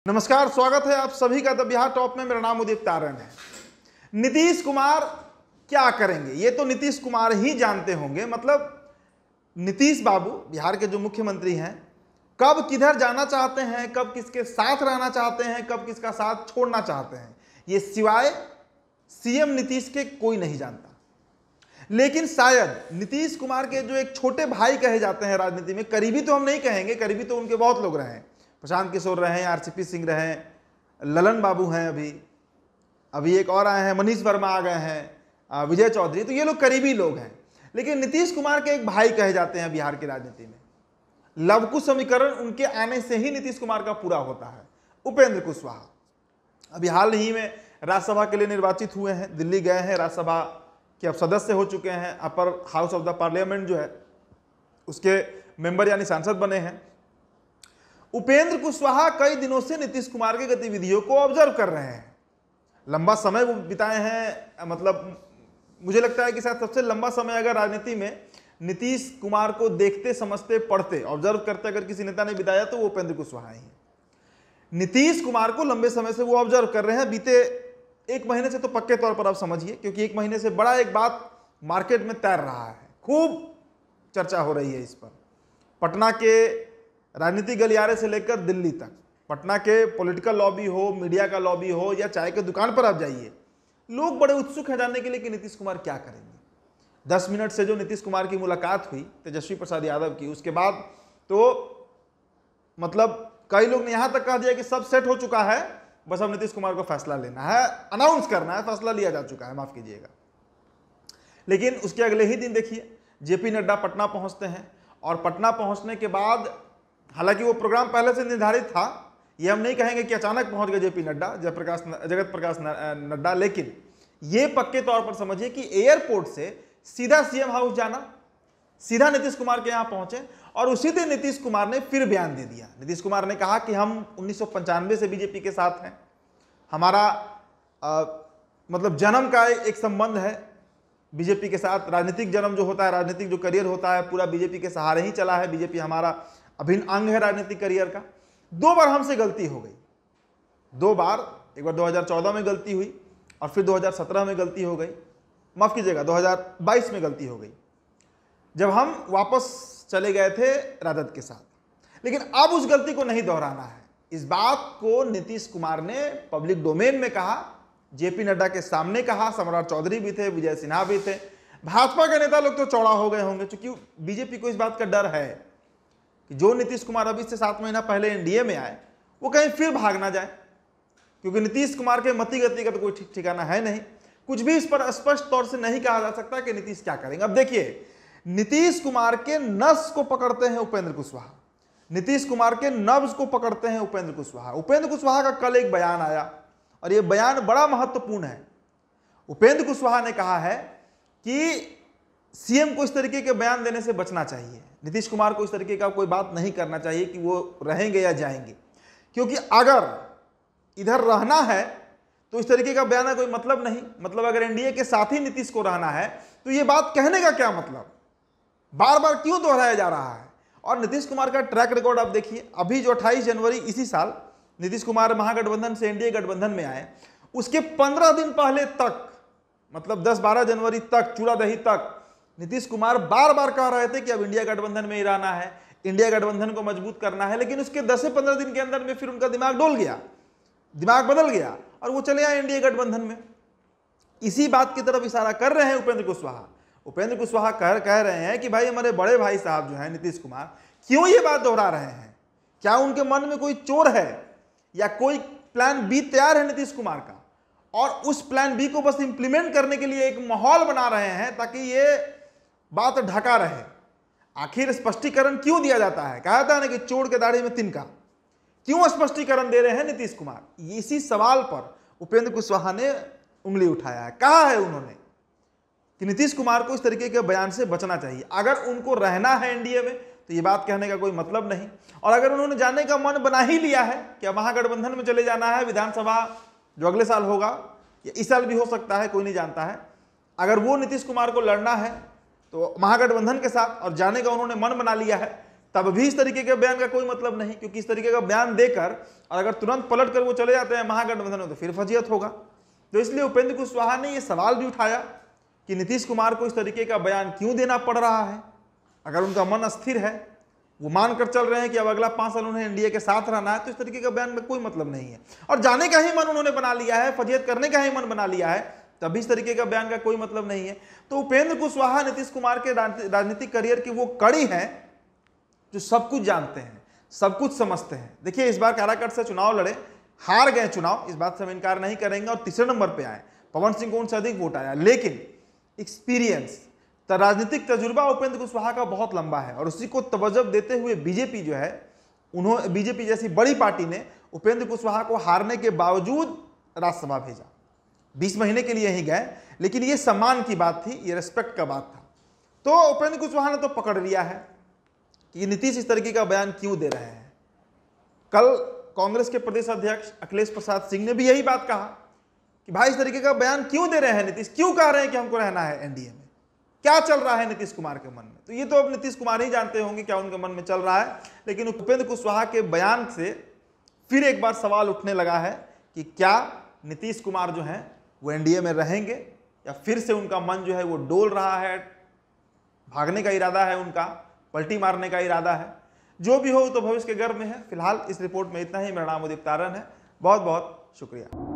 नमस्कार, स्वागत है आप सभी का द बिहार टॉप में। मेरा नाम उदित तारण है। नीतीश कुमार क्या करेंगे ये तो नीतीश कुमार ही जानते होंगे। मतलब नीतीश बाबू बिहार के जो मुख्यमंत्री हैं, कब किधर जाना चाहते हैं, कब किसके साथ रहना चाहते हैं, कब किसका साथ छोड़ना चाहते हैं, ये सिवाय सीएम नीतीश के कोई नहीं जानता। लेकिन शायद नीतीश कुमार के जो एक छोटे भाई कहे जाते हैं राजनीति में, करीबी तो हम नहीं कहेंगे, करीबी तो उनके बहुत लोग रहे हैं। प्रशांत किशोर रहे हैं, आरसीपी सिंह रहे हैं, ललन बाबू हैं, अभी एक और आए हैं, मनीष वर्मा आ गए हैं, विजय चौधरी, तो ये लोग करीबी लोग हैं। लेकिन नीतीश कुमार के एक भाई कहे जाते हैं बिहार की राजनीति में। लवकुश समीकरण उनके आने से ही नीतीश कुमार का पूरा होता है। उपेंद्र कुशवाहा अभी हाल ही में राज्यसभा के लिए निर्वाचित हुए हैं, दिल्ली गए हैं, राज्यसभा के अब सदस्य हो चुके हैं, upper house of the parliament जो है उसके मेंबर यानी सांसद बने हैं। उपेंद्र कुशवाहा कई दिनों से नीतीश कुमार की गतिविधियों को ऑब्जर्व कर रहे हैं, लंबा समय वो बिताए हैं। मतलब मुझे लगता है कि शायद सबसे लंबा समय अगर राजनीति में नीतीश कुमार को देखते, समझते, पढ़ते, ऑब्जर्व करते अगर किसी नेता ने बिताया तो वो उपेंद्र कुशवाहा ही है। नीतीश कुमार को लंबे समय से वो ऑब्जर्व कर रहे हैं। बीते एक महीने से तो पक्के तौर पर आप समझिए, क्योंकि एक महीने से बड़ा एक बात मार्केट में तैर रहा है, खूब चर्चा हो रही है इस पर। पटना के राजनीतिक गलियारे से लेकर दिल्ली तक, पटना के पॉलिटिकल लॉबी हो, मीडिया का लॉबी हो, या चाय की दुकान पर आप जाइए, लोग बड़े उत्सुक हैं जानने के लिए कि नीतीश कुमार क्या करेंगे। 10 मिनट से जो नीतीश कुमार की मुलाकात हुई तेजस्वी प्रसाद यादव की, उसके बाद तो मतलब कई लोग ने यहां तक कह दिया कि सब सेट हो चुका है, बस अब नीतीश कुमार को फैसला लेना है, अनाउंस करना है, फैसला लिया जा चुका है, माफ कीजिएगा। लेकिन उसके अगले ही दिन देखिए जेपी नड्डा पटना पहुंचते हैं, और पटना पहुंचने के बाद, हालांकि वो प्रोग्राम पहले से निर्धारित था, ये हम नहीं कहेंगे कि अचानक पहुंच गए जेपी नड्डा, जगत प्रकाश नड्डा, लेकिन ये पक्के तौर पर समझिए कि एयरपोर्ट से सीधा सीएम हाउस जाना, सीधा नीतीश कुमार के यहां पहुंचे, और उसी दिन नीतीश कुमार ने फिर बयान दे दिया। नीतीश कुमार ने कहा कि हम 1995 से बीजेपी के साथ हैं, हमारा मतलब जन्म का एक संबंध है बीजेपी के साथ, राजनीतिक जन्म जो होता है, राजनीतिक जो करियर होता है, पूरा बीजेपी के सहारे ही चला है। बीजेपी हमारा अभिन्न अंग है राजनीतिक करियर का। 2 बार हमसे गलती हो गई, 2 बार, एक बार 2014 में गलती हुई और फिर 2017 में गलती हो गई, माफ कीजिएगा 2022 में गलती हो गई, जब हम वापस चले गए थे राजद के साथ। लेकिन अब उस गलती को नहीं दोहराना है। इस बात को नीतीश कुमार ने पब्लिक डोमेन में कहा, जेपी नड्डा के सामने कहा, सम्राट चौधरी भी थे, विजय सिन्हा भी थे, भाजपा के नेता लोग तो चौड़ा हो गए होंगे, क्योंकि बीजेपी को इस बात का डर है कि जो नीतीश कुमार अभी से 7 महीना पहले एनडीए में आए, वो कहीं फिर भाग ना जाए, क्योंकि नीतीश कुमार के मति गति का तो कोई ठीक ठिकाना है नहीं। कुछ भी इस पर स्पष्ट तौर से नहीं कहा जा सकता कि नीतीश क्या करेंगे। अब देखिए, नीतीश कुमार के नस को पकड़ते हैं उपेंद्र कुशवाहा, नीतीश कुमार के नब्ज को पकड़ते हैं उपेंद्र कुशवाहा। उपेंद्र कुशवाहा का कल एक बयान आया, और यह बयान बड़ा महत्वपूर्ण है। उपेंद्र कुशवाहा ने कहा है कि सीएम को इस तरीके के बयान देने से बचना चाहिए, नीतीश कुमार को इस तरीके का कोई बात नहीं करना चाहिए कि वो रहेंगे या जाएंगे, क्योंकि अगर इधर रहना है तो इस तरीके का बयान का कोई मतलब नहीं। मतलब अगर एनडीए के साथ ही नीतीश को रहना है तो ये बात कहने का क्या मतलब, बार बार क्यों दोहराया जा रहा है। और नीतीश कुमार का ट्रैक रिकॉर्ड आप देखिए, अभी जो 28 जनवरी इसी साल नीतीश कुमार महागठबंधन से एनडीए गठबंधन में आए, उसके 15 दिन पहले तक, मतलब 10-12 जनवरी तक, चूड़ादही तक, नीतीश कुमार बार बार कह रहे थे कि अब इंडिया गठबंधन में ही रहना है, इंडिया गठबंधन को मजबूत करना है। लेकिन उसके 10 से 15 दिन के अंदर में फिर उनका दिमाग डोल गया, दिमाग बदल गया, और वो चले आए इंडिया गठबंधन में। इसी बात की तरफ इशारा कर रहे हैं उपेंद्र कुशवाहा। उपेंद्र कुशवाहा कह रहे हैं कि भाई हमारे बड़े भाई साहब जो हैं नीतीश कुमार, क्यों ये बात दोहरा रहे हैं, क्या उनके मन में कोई चोर है, या कोई प्लान बी तैयार है नीतीश कुमार का, और उस प्लान बी को बस इंप्लीमेंट करने के लिए एक माहौल बना रहे हैं ताकि ये बात ढका रहे। आखिर स्पष्टीकरण क्यों दिया जाता है, कहा था ना कि चोर के दाढ़ी में तिनका, क्यों स्पष्टीकरण दे रहे हैं नीतीश कुमार। इसी सवाल पर उपेंद्र कुशवाहा ने उंगली उठाया है। कहा है उन्होंने कि नीतीश कुमार को इस तरीके के बयान से बचना चाहिए। अगर उनको रहना है एनडीए में तो ये बात कहने का कोई मतलब नहीं, और अगर उन्होंने जाने का मन बना ही लिया है कि महागठबंधन में चले जाना है, विधानसभा जो अगले साल होगा या इस साल भी हो सकता है, कोई नहीं जानता है, अगर वो नीतीश कुमार को लड़ना है तो महागठबंधन के साथ, और जाने का उन्होंने मन बना लिया है, तब भी इस तरीके के बयान का कोई मतलब नहीं, क्योंकि इस तरीके का बयान देकर और अगर तुरंत पलट कर वो चले जाते हैं महागठबंधन में तो फिर फजीयत होगा। तो इसलिए उपेंद्र कुशवाहा ने ये सवाल भी उठाया कि नीतीश कुमार को इस तरीके का बयान क्यों देना पड़ रहा है। अगर उनका मन अस्थिर है, वो मानकर चल रहे हैं कि अब अगला 5 साल उन्हें एनडीए के साथ रहना है, तो इस तरीके का बयान में कोई मतलब नहीं है। और जाने का ही मन उन्होंने बना लिया है, फजीयत करने का ही मन बना लिया है, तभी इस तरीके का बयान का कोई मतलब नहीं है। तो उपेंद्र कुशवाहा नीतीश कुमार के राजनीतिक करियर की वो कड़ी है जो सब कुछ जानते हैं, सब कुछ समझते हैं। देखिए, इस बार काराकाट से चुनाव लड़े, हार गए चुनाव, इस बात से हम इनकार नहीं करेंगे, और तीसरे नंबर पे आए। पवन सिंह को उनसे अधिक वोट आया, लेकिन एक्सपीरियंस, राजनीतिक तजुर्बा उपेंद्र कुशवाहा का बहुत लंबा है। और उसी को तवज्जो देते हुए बीजेपी जो है, बीजेपी जैसी बड़ी पार्टी ने उपेंद्र कुशवाहा को हारने के बावजूद राज्यसभा भेजा। 20 महीने के लिए ही गए, लेकिन ये सम्मान की बात थी, ये रिस्पेक्ट का बात था। तो उपेंद्र कुशवाहा ने तो पकड़ लिया है कि नीतीश इस तरीके का बयान क्यों दे रहे हैं। कल कांग्रेस के प्रदेश अध्यक्ष अखिलेश प्रसाद सिंह ने भी यही बात कहा कि भाई इस तरीके का बयान क्यों दे रहे हैं नीतीश, क्यों कह रहे हैं कि हमको रहना है एनडीए में, क्या चल रहा है नीतीश कुमार के मन में। तो ये तो अब नीतीश कुमार ही जानते होंगे क्या उनके मन में चल रहा है। लेकिन उपेंद्र कुशवाहा के बयान से फिर एक बार सवाल उठने लगा है कि क्या नीतीश कुमार जो हैं वो एनडीए में रहेंगे, या फिर से उनका मन जो है वो डोल रहा है, भागने का इरादा है, उनका पलटी मारने का इरादा है। जो भी हो तो भविष्य के गर्भ में है। फिलहाल इस रिपोर्ट में इतना ही। मेरा नाम उदित तारन है। बहुत बहुत शुक्रिया।